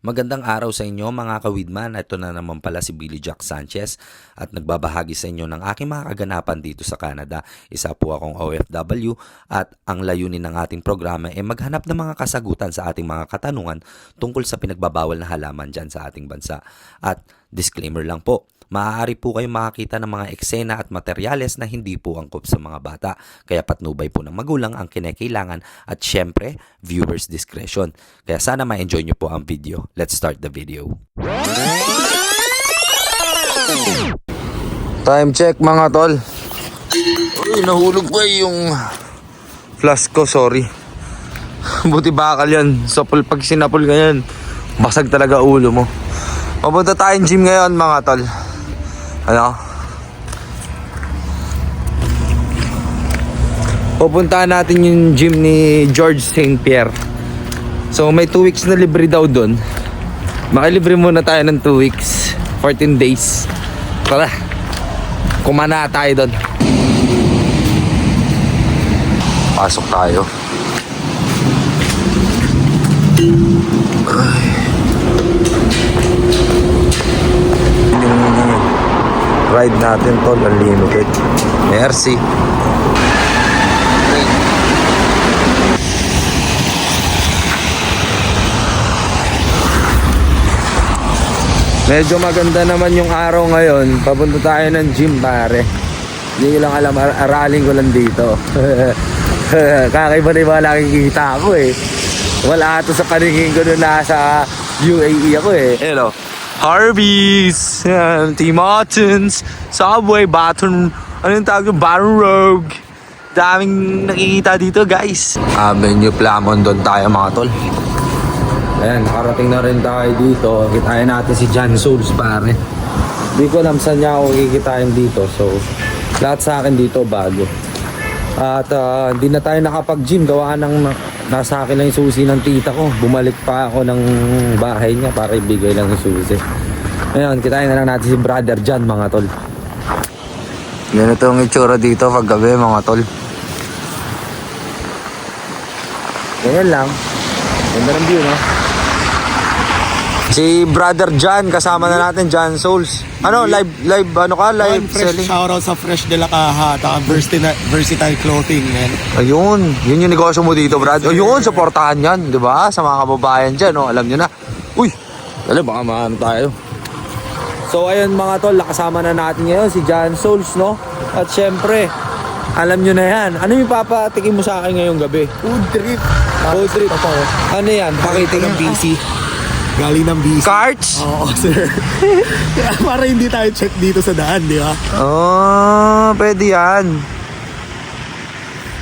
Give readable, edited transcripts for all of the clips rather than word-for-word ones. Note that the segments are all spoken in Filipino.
Magandang araw sa inyo mga kawidman. Ito na naman pala si Billy Jack Sanchez at nagbabahagi sa inyo ng aking mga kaganapan dito sa Canada. Isa po akong OFW at ang layunin ng ating programa ay maghanap ng mga kasagutan sa ating mga katanungan tungkol sa pinagbabawal na halaman dyan sa ating bansa. At disclaimer lang po, maaari po kayong makakita ng mga eksena at materyales na hindi po angkop sa mga bata. Kaya patnubay po ng magulang ang kinakailangan at syempre, viewers discretion. Kaya sana ma-enjoy nyo po ang video. Let's start the video. Time check mga tol. Uy, nahulog pa yung flask ko, sorry. Buti bakal yan. So pag sinapol ka yan, basag talaga ulo mo. Papunta tayong gym ngayon mga tol. Ano? Pupuntahan natin yung gym ni George St. Pierre. So may 2 weeks na libre daw doon. Makilibre muna tayo ng 2 weeks, 14 days. Tara, kumana tayo doon. Pasok tayo. Ay. Yung ride natin tol, unlimited. Merci. Medyo maganda naman yung araw ngayon. Papunta tayo ng gym pare. Hindi ko lang alam, aralin ko lang dito. Kakaiba na yung mga nakikita ko eh. Wala ito sa paningin ko nung nasa UAE ako eh. Hello, Harvey's, Tim Hortons, Subway, Baton, ano yung tawag yung Baton Rouge. Daming nakikita dito guys. Avenue Plamon doon tayo mga tol. Ayan, nakarating na rin tayo dito. Kitain natin si John Souls pare. Hindi ko alam saan niya ako kikitain dito. So, lahat sa akin dito bago. At hindi na tayo nakapag-gym. Gawa ng nasa akin lang yung susi ng tita ko. Bumalik pa ako ng bahay niya para ibigay lang yung susi. Ayan, kitain na lang natin si Brother John mga tol. Ganito ang itsura dito pag gabi mga tol. Ganyan lang. Ganda ng view no? Si Brother John, kasama na natin, John Souls. Ano, live ano ka? Live selling? Shoutout sa Fresh de la Caja, versatile clothing, man. Ayun, yun yung negosyo mo dito, Brad. Ayun, supportahan yan, di ba? Sa mga kababayan dyan, no? Alam nyo na. Uy, dali, baka maano tayo. So, ayun mga tol, nakasama na natin ngayon si John Souls, no? At syempre, alam nyo na yan. Ano yung papatikin mo sa akin ngayong gabi? Food trip. Food trip. Ano yan? Pakitin ng busy. Galing ng busy. Carts? Oo, sir. Para hindi tayo check dito sa daan, di ba? Oh, pwede yan.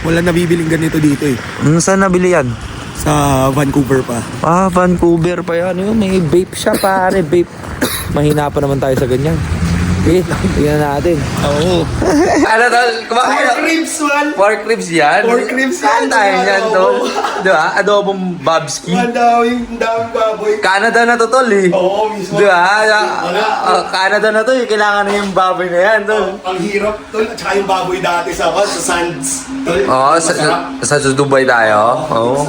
Wala nabibiling ganito dito eh. Saan nabili yan? Sa Vancouver pa. Ah, Vancouver pa yan. Yun, may vape siya pare, vape. Mahina pa naman tayo sa ganyan. Okay, tingnan natin. Oo. Ano tol? Kumakain Pork ribs, man. Pork ribs yan? Pork ribs yan. Saan tayo yan tol? Diba? Adobong Babski. Daw yung daming baboy. Canada na to tol eh. Oo, mismo. Diba? Wala. Canada na to eh. Kailangan na yung baboy na yan tol. Ang hirap, tol. At saka yung baboy dati sa Sands. Tol. Oo, sa Dubai tayo. Oo.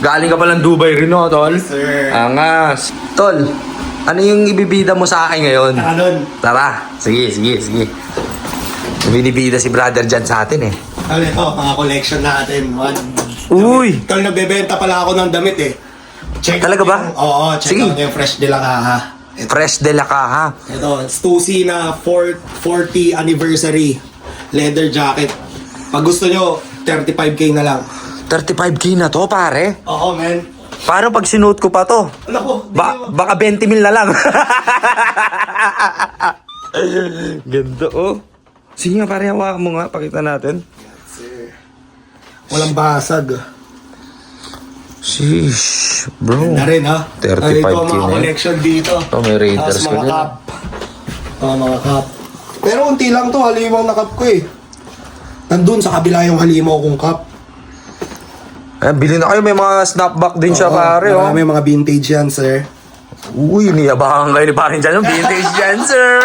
Galing ka palang Dubai rin no tol? Sir. Angas. Tol, ano yung ibibida mo sa akin ngayon? Anon. Tara, sige. Binibida si Brother John sa atin eh. Ano ito, mga collection natin. Uy! Tol, nagbebenta pala ako ng damit eh. Check Talaga out ba? Oo, check Sige. out yung Fresh de la Caja. Fresh de la Caja. Ito, Stussy na 40 anniversary leather jacket. Pag gusto nyo, 35k na lang. 35k na to pare. Oo, man. Paano pag sinuot ko pa to? Alam ko, Baka 20 mil na lang. Ganda oh. Sige nga pare, hawakan mo nga. Pakita natin. walang basag. Sheesh, bro. Na rin ha. 35K Ito ang mga na. collection dito. Ito, may Raiders Tapos ka mga din. cup. Mga cup. Pero unti lang to, halimaw na cup ko eh. Nandun sa kabila yung halimaw kong cup. Ayan, bilhin na kayo. May mga snapback din siya Oo, pare oh. marami mga vintage yan, sir. Uy, niyabahan kayo ni parin dyan. Yung vintage dyan, sir.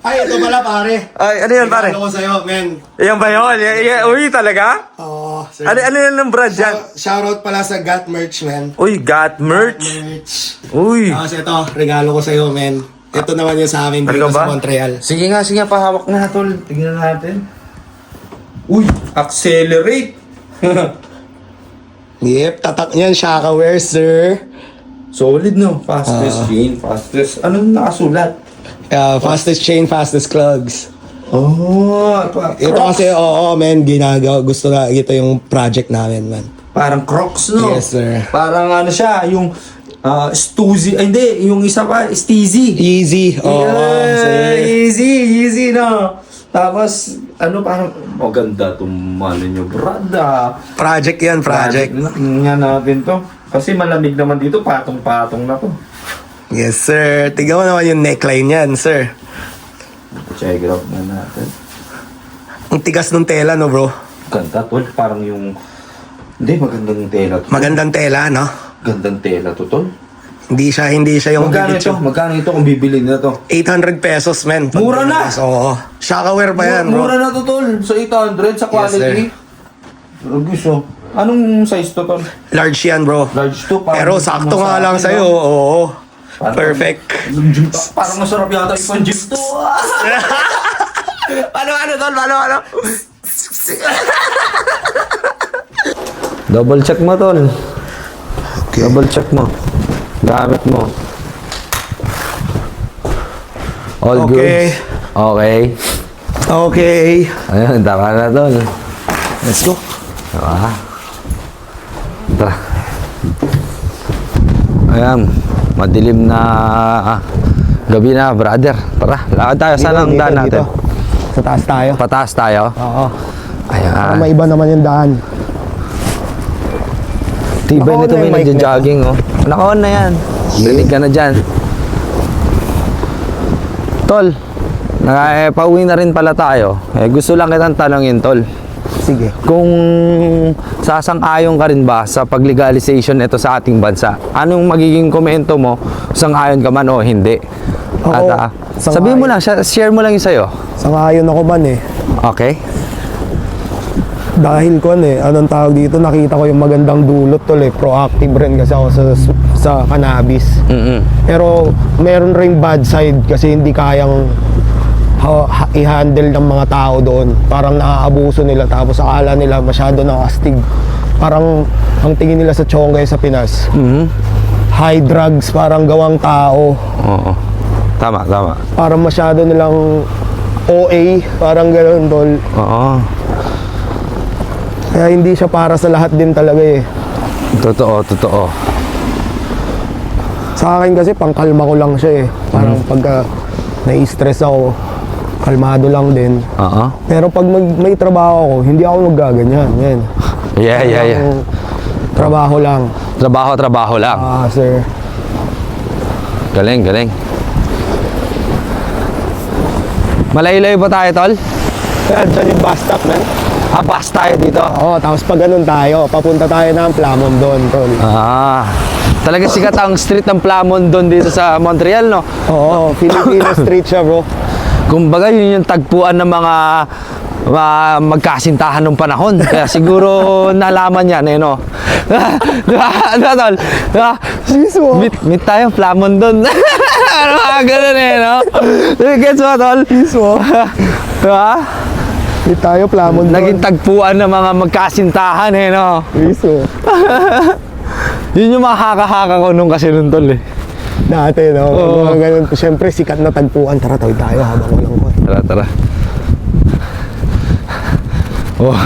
Ay, ito pala pare. Ay, ano yan, pare? Regalo ko sa'yo, men. Yan ba yun? Uy, talaga? Oo, sir. Ano yan ng brand yan? Shoutout pala sa Got Merch, men. Uy, got merch. Merch. Uy. Tapos ito, regalo ko sa'yo, men. Ito naman yung sa amin dito Ano ba? sa Montreal. Sige nga, pahawak na, tol. Tingnan natin. Uy, accelerate. Yep, tatak niyan, Shakaware, sir. Solid, no? Fastest chain, fastest. Anong nakasulat? Fastest chain, fastest clogs. Oh, Ito kasi, oo, men, gusto na, ito yung project namin, man. parang Crocs, no? Yes, sir. Parang ano siya, yung Stuzy, ay hindi, yung isa pa, Steezy. Easy. Oo, sir. Easy, no? Tapos, ano, parang, maganda itong ano nyo, brada. Project yan, project. Tingnan natin to. Kasi malamig naman dito, patong-patong na to. Yes, sir. Tignan mo naman yung neckline yan, sir. Check it out na natin. Ang tigas ng tela, no, bro? Ganda, tol. Parang yung... Hindi, magandang tela to. Magandang tela, no? Gandang tela to, tol. Hindi siya yung Magkano ito? Magkano ito kung bibili na to? 800 pesos, men. Mura na! Oo. Shakaware pa yan, bro. Mura na to, tol. Sa 800, sa quality. Gusto. Anong size to, tol? Large yan, bro. Large to. Pero sakto nga lang sa'yo, oo. Perfect. Parang masarap yata yung pan-jeep to. Ano, tol? Ano? Double check mo, tol. Okay. Double check mo. Gamit mo. All Okay. goods. Okay. Okay. Ayun, tara na, tol. Let's go. Tara. Tara. Ayan, madilim na gabi na, brother. Tara, lakad tayo. Saan ang daan natin? Sa taas tayo. Pataas tayo. Oo. Ayan. May iba naman yung daan. Tibay Naka-on nito, na may yung mic nagja-jogging, oh. Naka-on na yan. Rinig ka na dyan. Tol, pauwi na rin pala tayo. Gusto lang kitang tanongin, tol. Sige. Kung sasang-ayon ka rin ba sa pag-legalization ito sa ating bansa, anong magiging komento mo? Sang-ayon ka man o hindi? Oo, At sang-ayon. sabihin mo lang, share mo lang yung sa'yo. Sangayon ako man eh. Okay? Dahil ko anong tawag dito, nakita ko yung magandang dulot tol eh. Proactive rin kasi ako sa cannabis. Pero meron ring bad side kasi hindi kayang i-handle ng mga tao doon. Parang naaabuso nila tapos akala nila masyado nakastig. Parang ang tingin nila sa Chongay sa Pinas. High drugs, parang gawang tao. Oo. Tama. Parang masyado nilang OA, parang gano'n tol. Oo. Kaya hindi siya para sa lahat din talaga eh. Totoo. Sa akin kasi pangkalma ko lang siya eh. Parang pagka nai-stress ako, kalmado lang din. Oo. Pero pag may trabaho ako, hindi ako maggaganyan. Yan. Yeah. Ang trabaho lang. Trabaho lang. Sir. Galing. Malayo-layo pa tayo, tol? Kaya dyan yung bus stop, man. Bus tayo dito. Oo, tapos pag ganun tayo, papunta tayo ng Plamon doon, tol. Talaga sikat ang street ng Plamon doon dito sa Montreal, no? Oo, Filipino street siya, bro. Kumbaga, yun yung tagpuan ng mga magkasintahan ng panahon. Kaya siguro nalaman yan, eh, no? Diba, tol? Mismo. Meet tayo, Plamon doon. Ano mga ganun, eh, no? Gets mo, tol? Mismo. Diba? Hindi tayo Plamon doon. Naging tagpuan ng mga magkasintahan, eh, no? Mismo. Yun yung mga haka-haka ko nung kasi nun, tol, eh. Dati, no? Oo. Mga ganun. Siyempre, sikat na tagpuan. Tara, tawid tayo habang walang ko. Tara. Oh,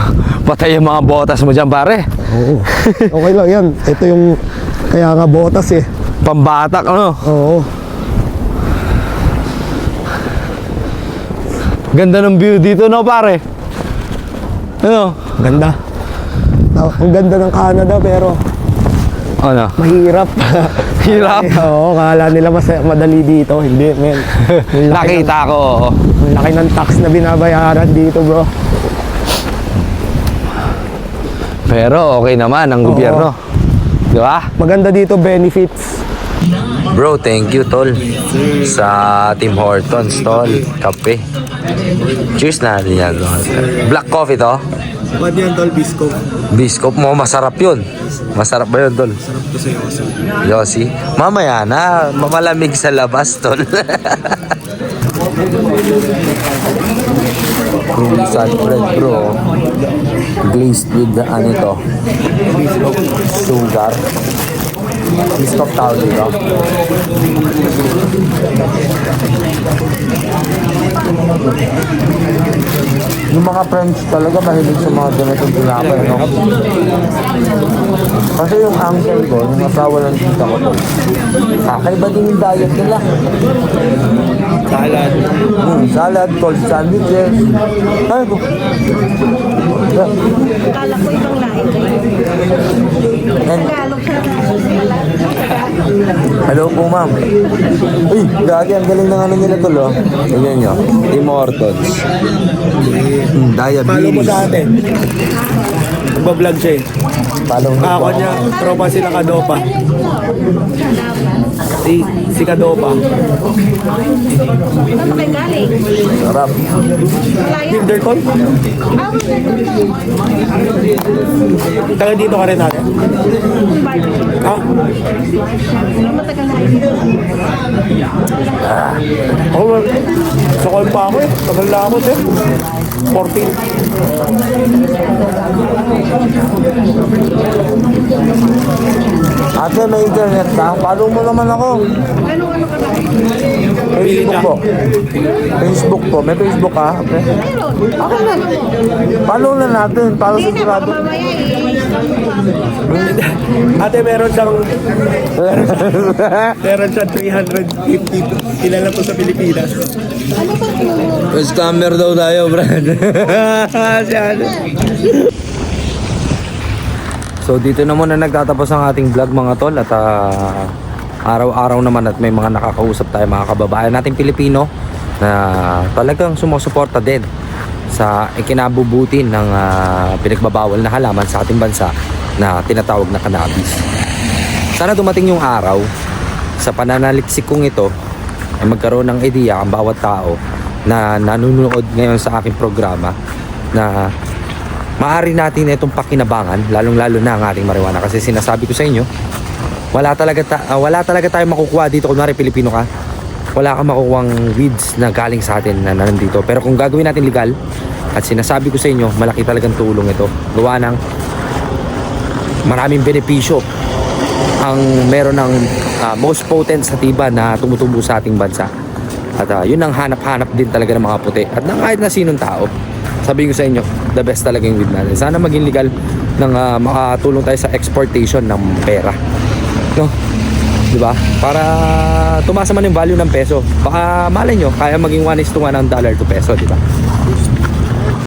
patay yung mga botas mo dyan, pare. Oo. Okay lang yan. Ito yung kaya nga botas eh. Pambatak, ano? Oo. Ganda ng view dito, no, pare? Ano? Ganda. Ang ganda ng Canada pero Ano? mahirap. Hirap. Oo, kala nila madali dito. Hindi, men. Ang laki Nakita ko, oo. Ang laki ng tax na binabayaran dito, bro. Pero okay naman ang gobyerno. Di ba? Maganda dito, benefits. Bro, thank you tol sa Tim Hortons tol, kape. Cheers natin yan. Black coffee to? Ba't yan, tol? Bisco. Biscop mo, masarap yun. Masarap ba yun tol? Sarap to sa Yossi. Yossi? Mamaya na, malamig sa labas tol. Cruisan bread bro. Glazed with ano to? Sugar. Biscop tao dito. Yung mga friends talaga mahilig sa mga ganitong tinapay, no? Kasi yung uncle ko, yung asawa ng tita ko to, kakaiba din yung diet nila. Salad. Salad, cold sandwiches. Ay, Akala ko ibang lahi kayo. and, Tagalog siya. hello po ma'am. Uy, gagi, ang galing ng ano nila tol, oh. Tignan nyo, Tim Hortons. Follow mo Diabetes. sa atin. Nagbablog siya eh. Follow mo Ako niya, tropa sila Kadopa. Si Kadopa. Saan kayo galing? Sarap. Malayo. Kinderton? Ah, Taga dito ka rin natin. Ha? matagal na kayo. Ako, sa call pa ako eh. Tagal na ako eh. 14. Ate, may internet ka? Follow mo naman ako. Ano ka ba? Facebook po. Facebook po. May Facebook ka? Okay. Meron. Okay na. Follow na natin. Para Hindi na, baka sigurado. mamaya Ate, meron siyang meron siyang 350. Kilala po sa Pilipinas. Scammer daw tayo, Brad. So dito na muna nagtatapos ang ating vlog mga tol at araw-araw naman at may mga nakakausap tayo mga kababayan nating Pilipino na talagang sumusuporta din sa ikinabubuti ng pinagbabawal na halaman sa ating bansa na tinatawag na cannabis. Sana dumating yung araw sa pananaliksik kong ito ay magkaroon ng ideya ang bawat tao na nanonood ngayon sa aking programa na maaari natin itong pakinabangan lalong-lalo na ang ating marijuana kasi sinasabi ko sa inyo wala talaga tayong makukuha dito kunwari Pilipino ka wala kang makukuhang weeds na galing sa atin na nandito pero kung gagawin natin legal at sinasabi ko sa inyo malaki talagang tulong ito gawa ng maraming benepisyo ang meron ng most potent sativa na tumutubo sa ating bansa at yun ang hanap-hanap din talaga ng mga puti at ng kahit na sinong tao. Sabihin ko sa inyo, the best talaga yung weed natin. Sana maging legal nang makatulong tayo sa exportation ng pera. No? 'Di ba? Para tumaas naman yung value ng peso. Baka malay nyo, kaya maging 1:1 ang dollar to peso, 'di ba?